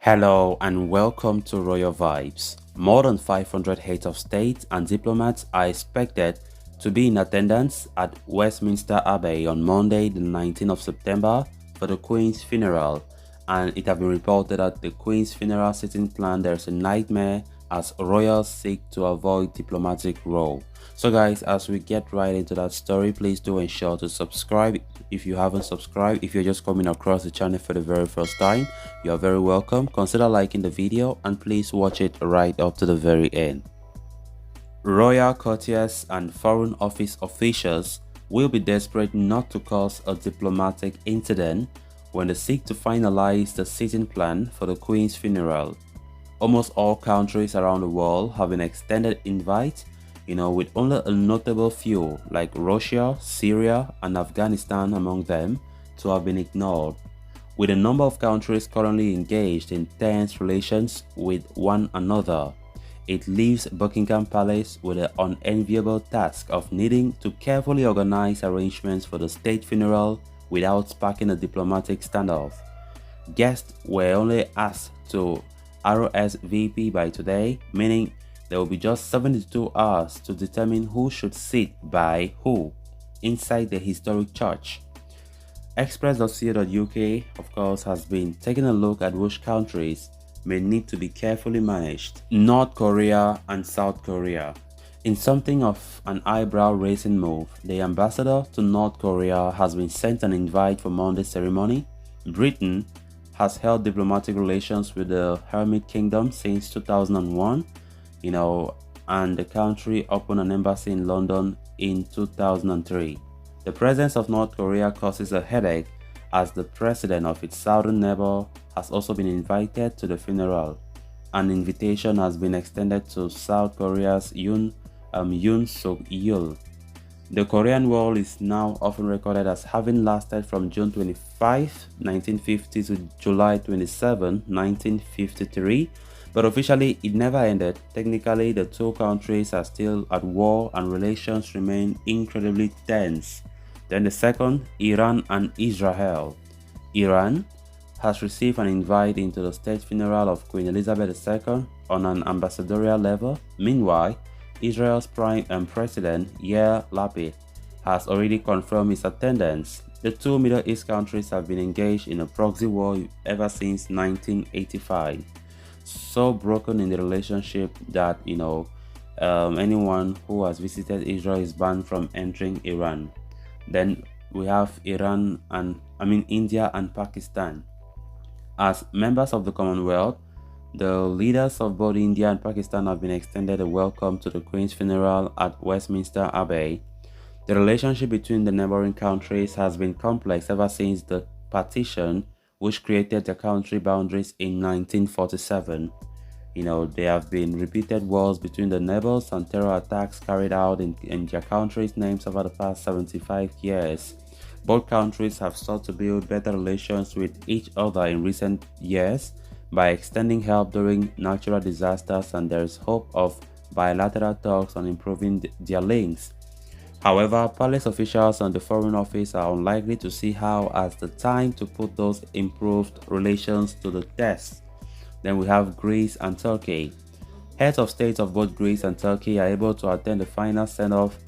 Hello and welcome to Royal Vibes. More than 500 heads of state and diplomats are expected to be in attendance at Westminster Abbey on Monday, the 19th of September for the Queen's funeral. And it has been reported that the Queen's funeral sitting plan there's a nightmare as royals seek to avoid diplomatic row. So guys, as we get right into that story, please do ensure to subscribe if you haven't subscribed. If you're just coming across the channel for the very first time, you are very welcome. Consider liking the video and please watch it right up to the very end. Royal courtiers and foreign office officials will be desperate not to cause a diplomatic incident when they seek to finalize the seating plan for the Queen's funeral. Almost all countries around the world have an extended invite, with only a notable few like Russia, Syria, and Afghanistan among them to have been ignored. With a number of countries currently engaged in tense relations with one another, it leaves Buckingham Palace with the unenviable task of needing to carefully organize arrangements for the state funeral without sparking a diplomatic standoff. Guests were only asked to RSVP by today, meaning there will be just 72 hours to determine who should sit by who inside the historic church. Express.co.uk, of course, has been taking a look at which countries may need to be carefully managed. North Korea and South Korea. In something of an eyebrow-raising move, the ambassador to North Korea has been sent an invite for Monday's ceremony. Britain has held diplomatic relations with the Hermit Kingdom since 2001, and the country opened an embassy in London in 2003. The presence of North Korea causes a headache as the president of its southern neighbor has also been invited to the funeral. An invitation has been extended to South Korea's Yoon Suk-yeol. The Korean War is now often recorded as having lasted from June 25, 1950 to July 27, 1953, but officially it never ended. Technically, the two countries are still at war and relations remain incredibly tense. Then the second, Iran and Israel. Iran has received an invite into the state funeral of Queen Elizabeth II on an ambassadorial level. Meanwhile, Israel's President Yair Lapid has already confirmed his attendance. The two Middle East countries have been engaged in a proxy war ever since 1985. So broken in the relationship that anyone who has visited Israel is banned from entering Iran. Then we have India and Pakistan. As members of the Commonwealth, the leaders of both India and Pakistan have been extended a welcome to the Queen's funeral at Westminster Abbey. The relationship between the neighboring countries has been complex ever since the partition, which created the country boundaries in 1947. There have been repeated wars between the neighbors and terror attacks carried out in their countries' names over the past 75 years. Both countries have sought to build better relations with each other in recent years by extending help during natural disasters, and there is hope of bilateral talks on improving their links. However, palace officials and the Foreign Office are unlikely to see how as the time to put those improved relations to the test. Then we have Greece and Turkey. Heads of state of both Greece and Turkey are able to attend the final send-off,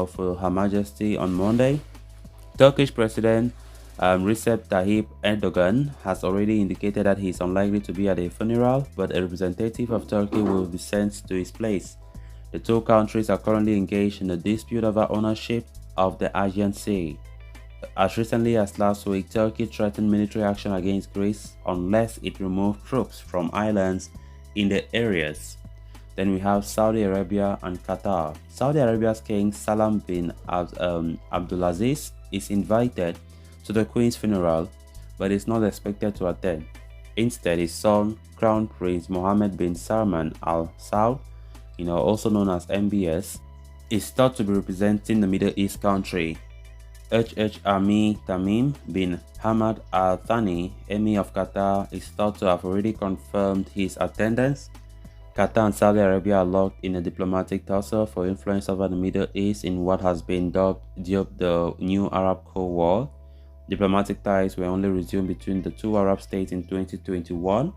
for Her Majesty on Monday. Turkish President Recep Tayyip Erdogan has already indicated that he is unlikely to be at a funeral, but a representative of Turkey will be sent to his place. The two countries are currently engaged in a dispute over ownership of the Aegean Sea. As recently as last week, Turkey threatened military action against Greece unless it removed troops from islands in the areas. Then we have Saudi Arabia and Qatar. Saudi Arabia's King Salam bin Abdulaziz is invited to the Queen's funeral, but is not expected to attend. Instead, his son, Crown Prince Mohammed bin Salman Al Saud, also known as MBS, is thought to be representing the Middle East country. Amir Tamim bin Hamad Al Thani, Emir of Qatar, is thought to have already confirmed his attendance. Qatar and Saudi Arabia are locked in a diplomatic tussle for influence over the Middle East in what has been dubbed the New Arab Cold War. Diplomatic ties were only resumed between the two Arab states in 2021.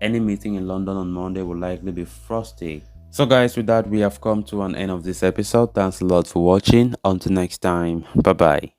Any meeting in London on Monday will likely be frosty. So guys, with that, we have come to an end of this episode. Thanks a lot for watching. Until next time, bye bye.